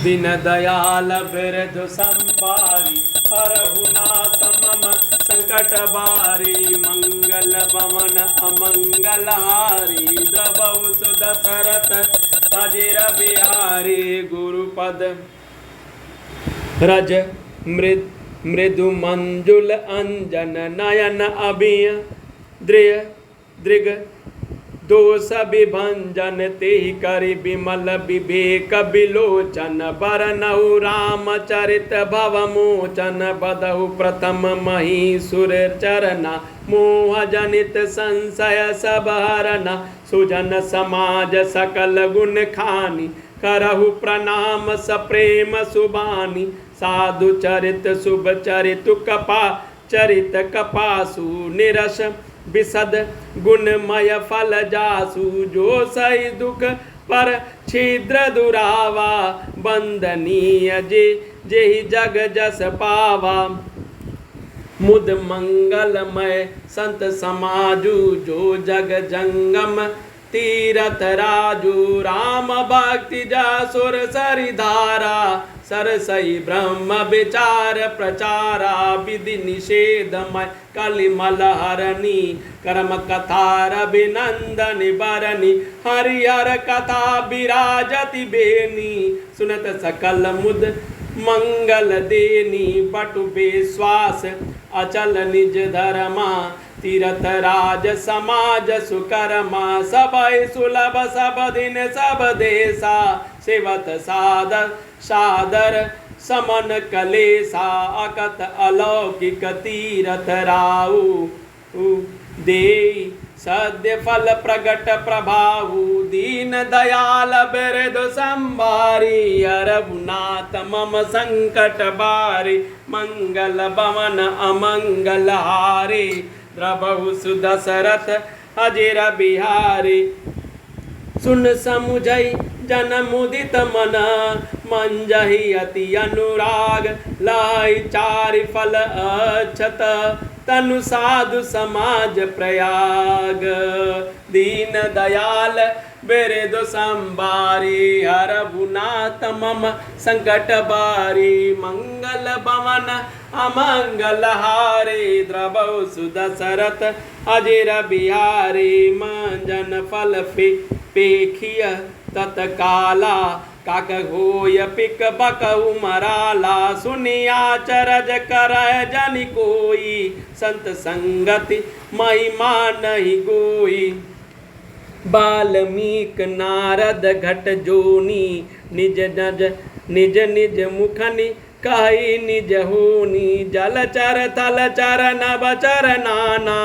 दीन दयाल बिरधु संभारी हरहु नाथ मम संकट बारी मंगल भवन अमंगल हारी द्रवहु सुदशरथ अजिर बिहारी गुरुपद रज मृदु मंजुल अंजन नयन अभिय दृग दोष विभंजन तेहि करि विमल विवेक विलोचन बरनहु रामचरित भव मोचन बदहु प्रथम महीसुर चरना मोह जनित संशय सब हरना सुजन समाज सकल गुण खानी करहु प्रणाम सप्रेम सुबानी साधु चरित शुभ चरित चरित कपासु निरस विशद गुणमय फल जासु जो सही दुख पर छिद्र दुरावा बंदनीय जेहि जग जस पावा मुद मंगलमय संत समाजु जो जग जंगम तीरथ राजू राम भक्ति जासुर सरिधारा सरसई ब्रह्म विचार प्रचारा विधि निषेधमय कलिमल हरणी कर्म कथा रभिनंदन बरनी हरिहर कथा विराजति बेनी सुनत सकल मुद मंगल देनी बटु विश्वास अचल निज धर्मा तीरथ राज समाज सुकर्मा सबय सुलभ सब दिन सब देशा सेवत सादर समन कलेसा अकत अलौकिक तीरथ राउ दे सद्य फल प्रगट प्रभावु दीन दयाल बिरधु संभारी हरहुनाथ मम संकट बारी मंगल भवन अमंगल हारी द्रवहु सुदशरथ अजिर बिहारी सुन समुझई जन मुदित मन मंजहि अति अनुराग लाई चारि फल अक्षत तनु साधु समाज प्रयाग दीन दयाल बिरधु संभारी हरहुनाथ मम संकट बारी मंगल भवन अमंगल हारी द्रवहु सुदशरथ अजिर बिहारी मंजन फल पेखिय तत्काला काक होय पिक बकहु मराला सुनिया चरज करय जन कोई संत संगति महिमा नहीं गोई बाल्मीक नारद घट जोनी निज निज मुखनि कहि निज होनी जलचर थलचर नभचर नाना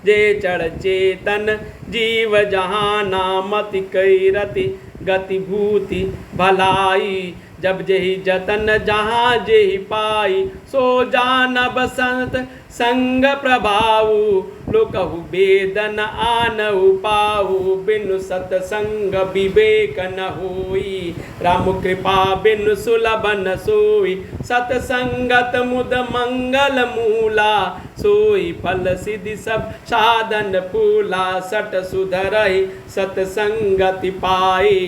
जे चढ़ चेतन जीव जहाना मति कई रति गति भूति भलाई जब जेहि जतन जहाँ जेहि पाई सो जानब संत संग प्रभावु लोकहु वेदन आनहु पाहु बिनु सतसंग विवेक न होई राम कृपा बिनु सुलभ न सोई सतसंगत मुद मंगल मूला सोई फल सिद्धि सब साधन फूला सट सुधरहि सतसंगति पाई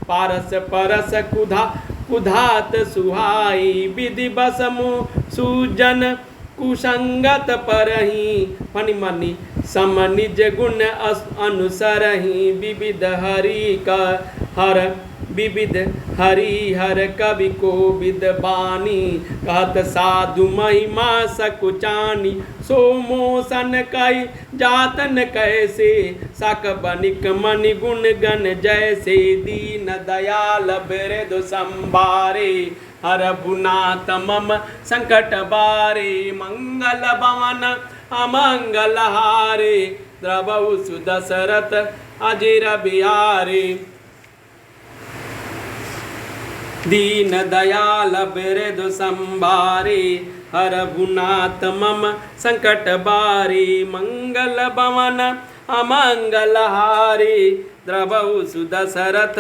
पारस परस कुधात सुहाई विधि बसमु सुजन कुसंगत परही फनिमनि सम निज गुण अनुसरही विविध हरि का हर विविध हरिहर कवि को विद्वानी कहत साधु महिमा सकुचानी सो मोसन कई जातन कैसे सक बनिक मनि गुण गण जैसे दीन दयाल बिरधु संभारे हरहुनाथ मम संकट बारे मंगल भवन अमंगल हारे द्रवहु सुदशरथ अजिर बिहारी दीन दयाल बिरधु संभारे हरहुनाथ मम संकट बारी मंगल भवन अमंगल हारी द्रवहु सुदशरथ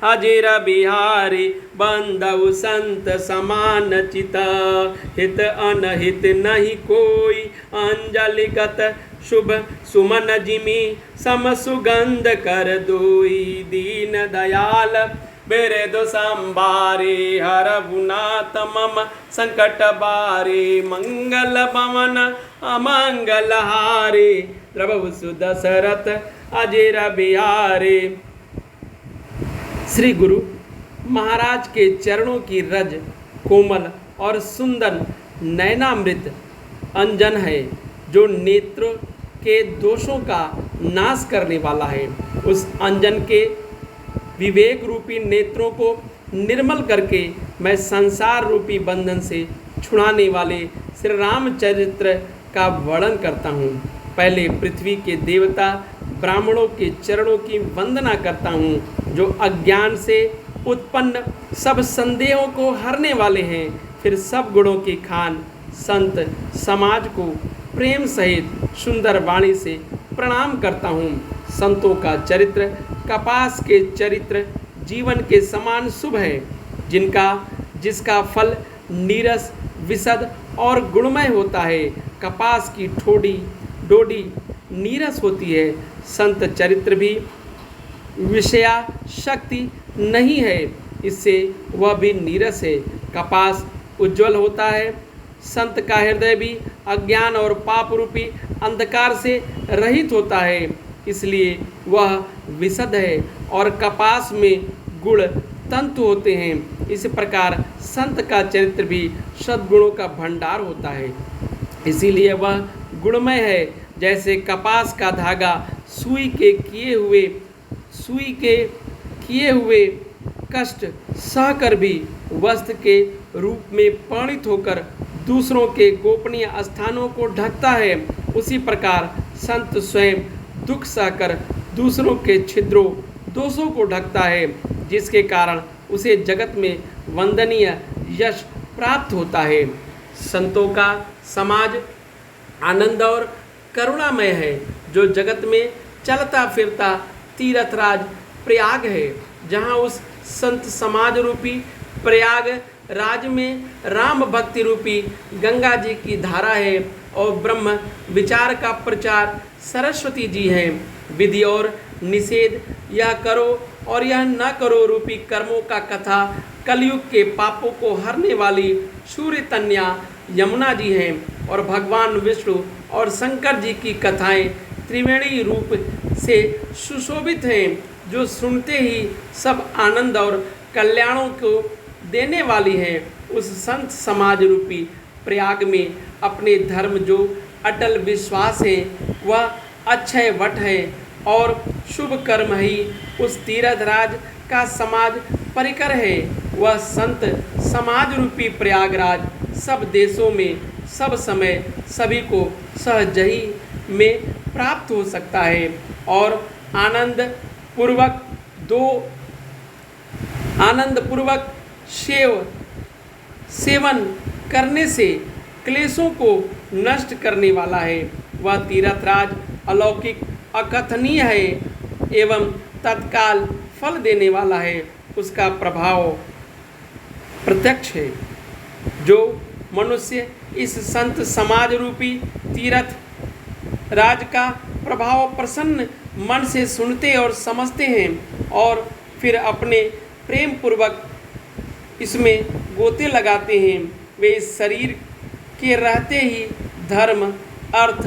अजिर बिहारी बंधु संत समान चित हित अनहित नहीं कोई अंजलिगत शुभ सुमन जिमी सम सुगंध कर दोई दीन दयाल बिरदु संभारी हरहुनाथ मम संकट बारी मंगल भवन अमंगल हारी द्रवहु सुदशरथ अजीर बिहारी। श्री गुरु महाराज के चरणों की रज कोमल और सुंदर नयनामृत अंजन है जो नेत्र के दोषों का नाश करने वाला है। उस अंजन के विवेक रूपी नेत्रों को निर्मल करके मैं संसार रूपी बंधन से छुड़ाने वाले श्री रामचरित्र का वर्णन करता हूँ। पहले पृथ्वी के देवता ब्राह्मणों के चरणों की वंदना करता हूँ जो अज्ञान से उत्पन्न सब संदेहों को हरने वाले हैं। फिर सब गुणों की खान संत समाज को प्रेम सहित सुंदर वाणी से प्रणाम करता हूँ। संतों का चरित्र कपास के चरित्र जीवन के समान शुभ है, जिसका फल नीरस विशद और गुणमय होता है। कपास की डोडी नीरस होती है। संत चरित्र भी विषया शक्ति नहीं है, इससे वह भी नीरस है। कपास उज्जवल होता है, संत का हृदय भी अज्ञान और पाप रूपी अंधकार से रहित होता है, इसलिए वह विशद है और कपास में गुण तंतु होते हैं। इस प्रकार संत का चरित्र भी सद्गुणों का भंडार होता है, इसीलिए वह गुणमय है। जैसे कपास का धागा सुई के किए हुए कष्ट सहकर भी वस्त्र के रूप में परिणित होकर दूसरों के गोपनीय स्थानों को ढकता है, उसी प्रकार संत स्वयं दुख सहकर दूसरों के छिद्रों दोषों को ढकता है, जिसके कारण उसे जगत में वंदनीय यश प्राप्त होता है। संतों का समाज आनंद और करुणामय है, जो जगत में चलता फिरता तीर्थराज प्रयाग है, जहाँ उस संत समाज रूपी प्रयाग राज में राम भक्ति रूपी गंगा जी की धारा है और ब्रह्म विचार का प्रचार सरस्वती जी हैं। विधि और निषेध, यह करो और यह न करो रूपी कर्मों का कथा कलयुग के पापों को हरने वाली सूर्य तन्या यमुना जी हैं और भगवान विष्णु और शंकर जी की कथाएं त्रिवेणी रूप से सुशोभित हैं, जो सुनते ही सब आनंद और कल्याणों को देने वाली हैं। उस संत समाज रूपी प्रयाग में अपने धर्म जो अटल विश्वास है वह अक्षय वट है और शुभ कर्म ही उस तीर्थराज का समाज परिकर है। वह संत समाज रूपी प्रयागराज सब देशों में सब समय सभी को सहज ही में प्राप्त हो सकता है और आनंद पूर्वक सेवन करने से क्लेशों को नष्ट करने वाला है। वह तीर्थराज अलौकिक अकथनीय है एवं तत्काल फल देने वाला है। उसका प्रभाव प्रत्यक्ष है। जो मनुष्य इस संत समाज रूपी तीर्थ राज का प्रभाव प्रसन्न मन से सुनते और समझते हैं और फिर अपने प्रेम पूर्वक इसमें गोते लगाते हैं, वे इस शरीर के रहते ही धर्म अर्थ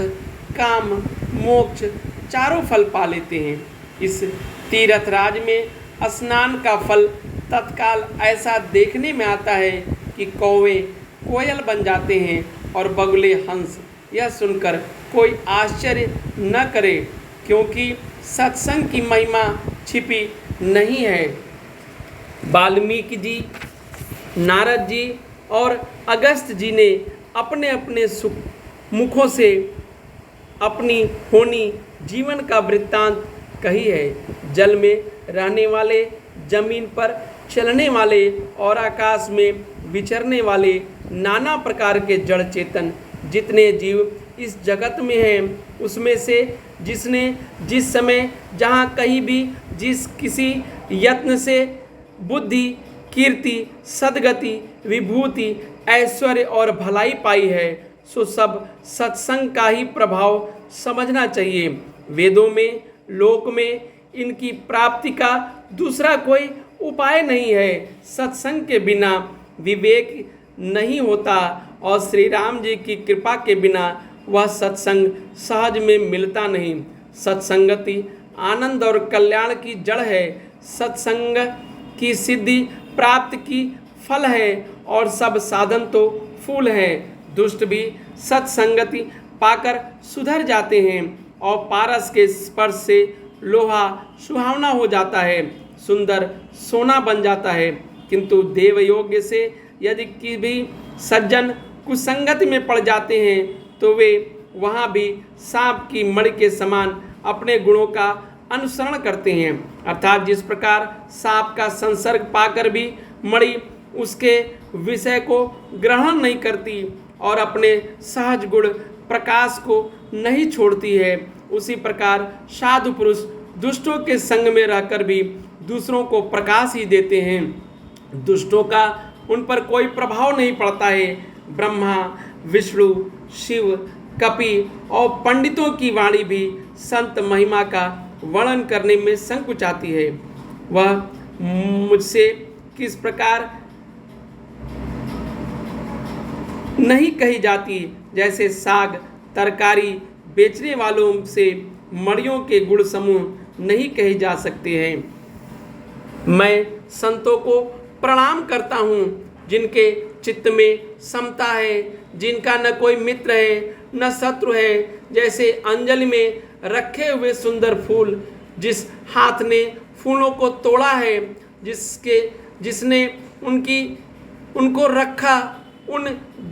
काम मोक्ष चारों फल पा लेते हैं। इस तीर्थ राज में स्नान का फल तत्काल ऐसा देखने में आता है कि कौवे कोयल बन जाते हैं और बगुले हंस। यह सुनकर कोई आश्चर्य न करे, क्योंकि सत्संग की महिमा छिपी नहीं है। वाल्मीकि जी, नारद जी और अगस्त जी ने अपने अपने मुखों से अपनी होनी जीवन का वृत्तांत कही है। जल में रहने वाले, जमीन पर चलने वाले और आकाश में विचरने वाले नाना प्रकार के जड़ चेतन जितने जीव इस जगत में हैं, उसमें से जिसने जिस समय जहाँ कहीं भी जिस किसी यत्न से बुद्धि कीर्ति सद्गति विभूति ऐश्वर्य और भलाई पाई है, सो सब सत्संग का ही प्रभाव समझना चाहिए। वेदों में लोक में इनकी प्राप्ति का दूसरा कोई उपाय नहीं है। सत्संग के बिना विवेक नहीं होता और श्री राम जी की कृपा के बिना वह सत्संग सहज में मिलता नहीं। सत्संगति आनंद और कल्याण की जड़ है। सत्संग की सिद्धि प्राप्त की फल है और सब साधन तो फूल है। दुष्ट भी सत्संगति पाकर सुधर जाते हैं और पारस के स्पर्श से लोहा सुहावना हो जाता है, सुंदर सोना बन जाता है। किंतु देवयोग्य से यदि कि भी सज्जन कुसंगति में पड़ जाते हैं तो वे वहाँ भी सांप की मणि के समान अपने गुणों का अनुसरण करते हैं। अर्थात जिस प्रकार सांप का संसर्ग पाकर भी मणि उसके विषय को ग्रहण नहीं करती और अपने सहज गुण प्रकाश को नहीं छोड़ती है, उसी प्रकार साधु पुरुष दुष्टों के संग में रहकर भी दूसरों को प्रकाश ही देते हैं। दुष्टों का उन पर कोई प्रभाव नहीं पड़ता है। ब्रह्मा, विष्णु, शिव, कपि और पंडितों की वाणी भी संत महिमा का वर्णन करने में संकुचाती है। वह मुझसे किस प्रकार नहीं कही जाती, जैसे साग तरकारी बेचने वालों से मड़ियों के गुण समूह नहीं कहे जा सकते हैं। मैं संतों को प्रणाम करता हूँ जिनके चित्त में समता है, जिनका न कोई मित्र है न शत्रु है। जैसे अंजलि में रखे हुए सुंदर फूल, जिस हाथ ने फूलों को तोड़ा है, जिसने उनको रखा, उन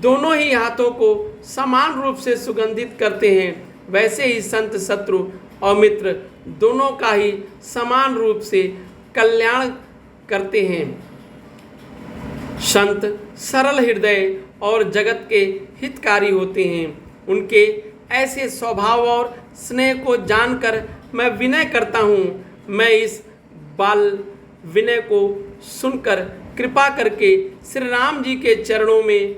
दोनों ही हाथों को समान रूप से सुगंधित करते हैं। वैसे ही संत शत्रु और मित्र दोनों का ही समान रूप से कल्याण करते हैं। संत सरल हृदय और जगत के हितकारी होते हैं। उनके ऐसे स्वभाव और स्नेह को जानकर मैं विनय करता हूँ। मैं इस बाल विनय को सुनकर कृपा करके श्री राम जी के चरणों में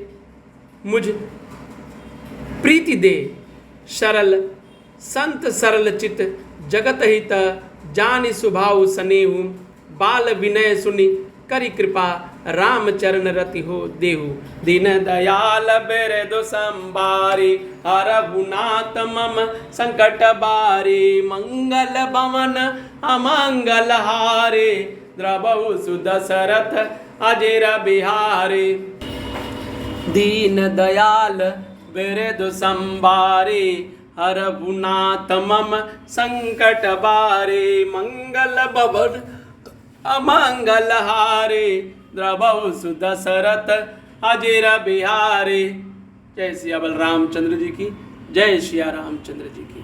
मुझ प्रीति दे। सरल संत सरल चित जगत हित जानि स्वभाव स्नेहु। बाल विनय सुनि करि कृपा राम चरण रति हो देहु। दीन दयाल बिरदु संबारी हरहु नाथ मम संकट बारी। मंगल भवन अमंगल हारे द्रवहु सुदशरथ अजिर बिहारी। दीन दयाल बिरदु संबारी हरहु नाथ मम संकट बारी। मंगल भवन अमंगल हारे द्रवहु सुदशरथ अजिर बिहारी। जय सिया बलरामचंद्र जी की, जय सिया रामचंद्र जी की।